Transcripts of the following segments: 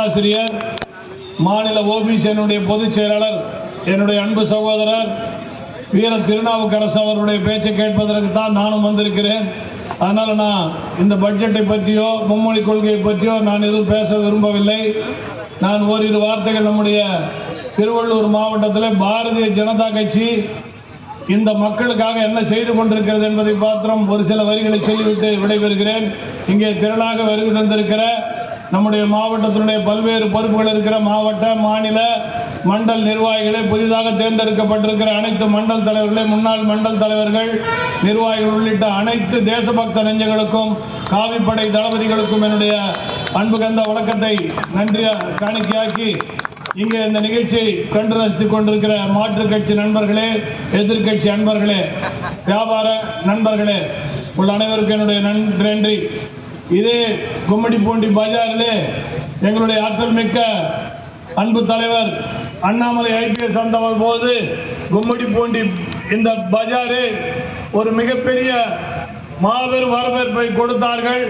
ஆசிரியர் மாநில ஓபிசி பொதுச் செயலாளர் என்னுடைய அன்பு சகோதரர் வீர திருநாவுக்கரசு அவருடைய பேச்சை கேட்பதற்கு தான் நானும் வந்திருக்கிறேன். அதனால் நான் இந்த பட்ஜெட்டை பற்றியோ மும்மொழி கொள்கையை பற்றியோ நான் எதுவும் பேச விரும்பவில்லை. நான் ஓரிரு வார்த்தைகள் நம்முடைய திருவள்ளூர் மாவட்டத்தில் பாரதிய ஜனதா கட்சி இந்த மக்களுக்காக என்ன செய்து கொண்டிருக்கிறது என்பதை மாத்திரம் ஒரு சில வரிகளை சொல்லிவிட்டு விடைபெறுகிறேன். இங்கே திரளாக வருகை தந்திருக்கிற நம்முடைய மாவட்டத்தினுடைய பல்வேறு பொறுப்புகள் இருக்கிற மாவட்ட மாநில மண்டல் நிர்வாகிகளை, புதிதாக தேர்ந்தெடுக்கப்பட்டிருக்கிற அனைத்து மண்டல் தலைவர்களே, முன்னாள் மண்டல் தலைவர்கள், நிர்வாகிகள் உள்ளிட்ட அனைத்து தேசபக்த நெஞ்சங்களுக்கும் காவிப்படை தளபதிகளுக்கும் என்னுடைய அன்பு கந்த வணக்கத்தை நன்றியா காணிக்கையாக்கி இங்கே இந்த நிகழ்ச்சியை கண்டு ரசித்துக் கொண்டிருக்கிற மாற்றுக் கட்சி நண்பர்களே, எதிர்கட்சி நண்பர்களே, வியாபார நண்பர்களே உள்ள அனைவருக்கும் என்னுடைய நன்றி. இதே கும்மிடிப்பூண்டி பஜாரிலே எங்களுடைய ஆற்றல் மிக்க அன்பு தலைவர் அண்ணாமலை ஐபிஎஸ் வந்த போது கும்மிடிப்பூண்டி இந்த பஜாரு ஒரு மிகப்பெரிய மாபெரும் வரவேற்பை கொடுத்தார்கள்.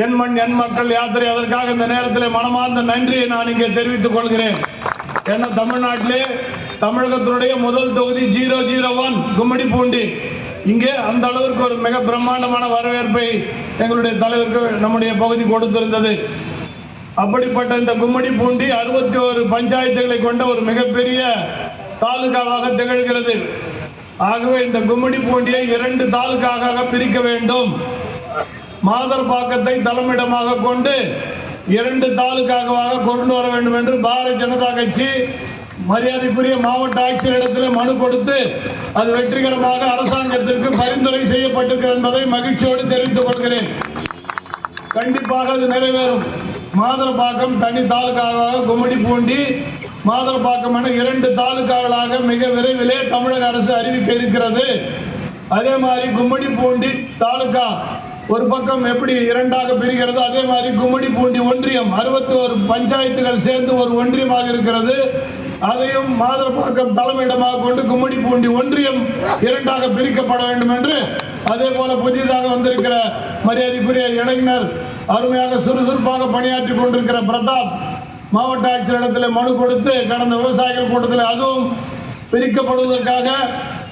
என் மண் என் மக்கள் யாத்திரை, அதற்காக இந்த நேரத்தில் மனமார்ந்த நன்றியை நான் இங்கே தெரிவித்துக் கொள்கிறேன். ஏன்னா தமிழ்நாட்டிலே தமிழகத்தினுடைய முதல் தொகுதி 001 கும்மிடிப்பூண்டி. இங்கே அந்த அளவிற்கு ஒரு மிக பிரம்மாண்டமான வரவேற்பை எங்களுடைய தலைவருக்கு நம்முடைய பகுதி கொடுத்திருந்தது. அப்படிப்பட்ட இந்த கும்மிடிப்பூண்டி 61 பஞ்சாயத்துகளை கொண்ட ஒரு மிகப்பெரிய தாலுகாவாக திகழ்கிறது. ஆகவே இந்த கும்மிடிப்பூண்டியை 2 தாலுகாவாக பிரிக்க வேண்டும். மாதர்பாக்கத்தை தலைமையிடமாக கொண்டு 2 தாலுகாவாக கொண்டு வர வேண்டும் என்று பாரதிய ஜனதா கட்சி மரியாதைக்குரிய மாவட்ட ஆட்சியரிடத்தில் மனு கொடுத்து அது வெற்றிகரமாக அரசாங்கத்திற்கு பரிந்துரை செய்யப்பட்டிருக்கிறது என்பதை மகிழ்ச்சியோடு தெரிவித்துக் கொள்கிறேன். கண்டிப்பாக அது நிறைவேறும். மாதர்பாக்கம் தனி தாலுகாவாக, கும்மிடிப்பூண்டி மாதர்பாக்கம் என 2 தாலுகாக்களாக மிக விரைவிலே தமிழக அரசு அறிவிக்க இருக்கிறது. அதே மாதிரி கும்மிடிப்பூண்டி தாலுகா ஒரு பக்கம் எப்படி 2ஆக பிரிகிறது, அதே மாதிரி கும்மிடிப்பூண்டி ஒன்றியம் 61 பஞ்சாயத்துகள் சேர்ந்து ஒரு ஒன்றியமாக இருக்கிறது. அதையும் மாதர்பாக்கம் தலைமையிடமாக கொண்டு கும்மிடிப்பூண்டி ஒன்றியம் 2ஆக பிரிக்கப்பட வேண்டும் என்று, அதே போல புதிதாக வந்திருக்கிற மரியாதைக்குரிய இளைஞர் அருமையாக சுறுசுறுப்பாக பணியாற்றி கொண்டிருக்கிற பிரதாப் மாவட்ட ஆட்சியரிடத்தில் மனு கொடுத்து கடந்த விவசாயிகள் கூட்டத்தில் அதுவும் பிரிக்கப்படுவதற்காக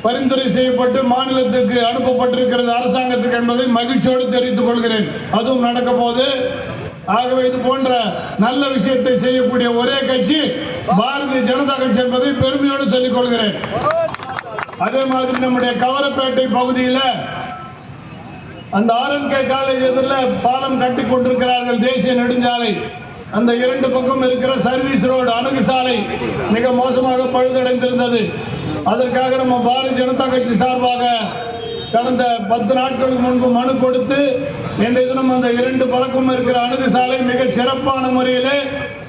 பரிந்துரை செய்யப்பட்டு மாநிலத்துக்கு அனுப்பப்பட்டிருக்கிறது அரசாங்கத்துக்கு என்பதை மகிழ்ச்சியோடு தெரிவித்துக் கொள்கிறேன். அதுவும் நடக்க போது. ஆகவே இது போன்ற நல்ல விஷயத்தை செய்யக்கூடிய ஒரே கட்சி பாரதிய ஜனதா கட்சி என்பதை பெருமையோடு சொல்லிக் கொள்கிறேன். அதே மாதிரி நம்முடைய கவரப்பேட்டை பகுதியில் அந்த RNK காலேஜ் எதிரில் பாலம் கட்டி கொண்டிருக்கிறார்கள். தேசிய நெடுஞ்சாலை அந்த 2 பக்கம் இருக்கிற சர்வீஸ் ரோடு அணுகு சாலை மிக மோசமாக பழுதடைந்திருந்தது. அதற்காக நம்ம பாரதிய ஜனதா கட்சி சார்பாக கடந்த 10 நாட்களுக்கு முன்பு மனு கொடுத்து இன்றைய தினம் அந்த 2 பக்கம் இருக்கிற அணுகு சாலை மிக சிறப்பான முறையிலே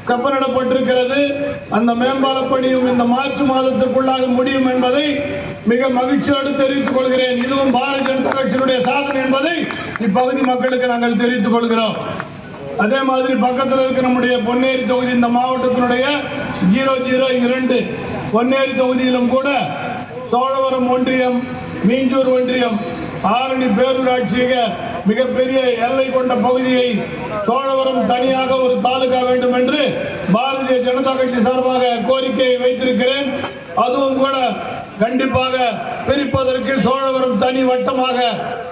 செப்பனிடப்பட்டிருக்கிறது. அந்த மேம்பால பணியும் இந்த மார்ச் மாதத்திற்குள்ளாக முடியும் என்பதை மிக மகிழ்ச்சியோடு தெரிவித்துக் கொள்கிறேன். இதுவும் பாரதிய ஜனதா கட்சியினுடைய சாதனை என்பதை இப்பகுதி மக்களுக்கு நாங்கள் தெரிவித்துக் கொள்கிறோம். அதே மாதிரி பக்கத்தில் இருக்கிற நம்முடைய பொன்னேரி தொகுதி, இந்த மாவட்டத்தினுடைய 002 பொன்னேரி தொகுதியிலும் கூட சோழவரம் ஒன்றியம், மீஞ்சூர் ஒன்றியம், ஆரணி பேரூராட்சியாக மிகப்பெரிய எல்லை கொண்ட பகுதியை சோழவரம் தனியாக ஒரு தாலுகா வேண்டும் என்று பாரதிய ஜனதா கட்சி சார்பாக கோரிக்கையை வைத்திருக்கிறேன். அதுவும் கூட கண்டிப்பாக பிரிப்பதற்கு சோழவரம் தனி வட்டமாக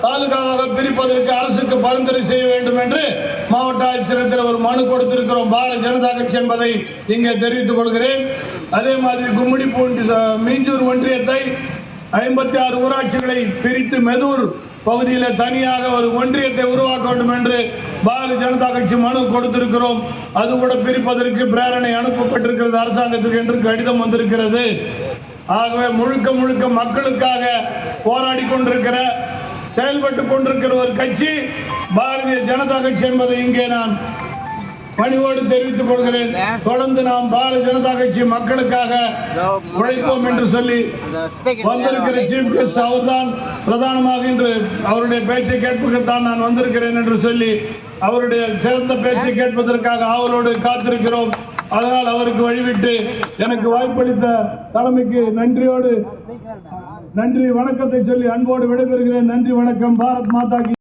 தாலுகாவாக பிரிப்பதற்கு அரசுக்கு பரிந்துரை செய்ய வேண்டும் என்று மாவட்ட ஆட்சியரிடத்தில் ஒரு மனு கொடுத்திருக்கிறோம் பாரதிய ஜனதா கட்சி என்பதை இங்கே தெரிவித்துக் கொள்கிறேன். அதே மாதிரி கும்மிடிப்பூண்டி மீஞ்சூர் ஒன்றியத்தை 56 ஊராட்சிகளை பிரித்து மெதூர் பகுதியில் தனியாக ஒரு ஒன்றியத்தை உருவாக்க வேண்டும் என்று பாரதிய ஜனதா கட்சி மனு கொடுத்திருக்கிறோம். அது கூட பிரிப்பதற்கு பிரேரணை அனுப்பப்பட்டிருக்கிறது அரசாங்கத்திற்கு என்று கடிதம் வந்திருக்கிறது. ஆகவே முழுக்க முழுக்க மக்களுக்காக போராடி கொண்டிருக்கிற, செயல்பட்டு கொண்டிருக்கிற ஒரு கட்சி பாரதிய ஜனதா கட்சி என்பதை இங்கே நான் பணிவோடு தெரிவித்துக் கொள்கிறேன். தொடர்ந்து நாம் பாரதிய ஜனதா கட்சி மக்களுக்காக உழைப்போம் என்று சொல்லி வந்திருக்கிற சீஃப் கெஸ்ட் அவர்தான் பிரதானமாக இன்று அவருடைய பேச்சை கேட்பதற்குத்தான் நான் வந்திருக்கிறேன் என்று சொல்லி அவருடைய சிறந்த பேச்சை கேட்பதற்காக ஆவலோடு காத்திருக்கிறோம். அதனால் அவருக்கு வழிவிட்டு எனக்கு வாய்ப்பளித்த தலைமைக்கு நன்றி வணக்கத்தை சொல்லி அன்போடு விடைபெறுகிறேன். நன்றி, வணக்கம். பாரத் மாதா கி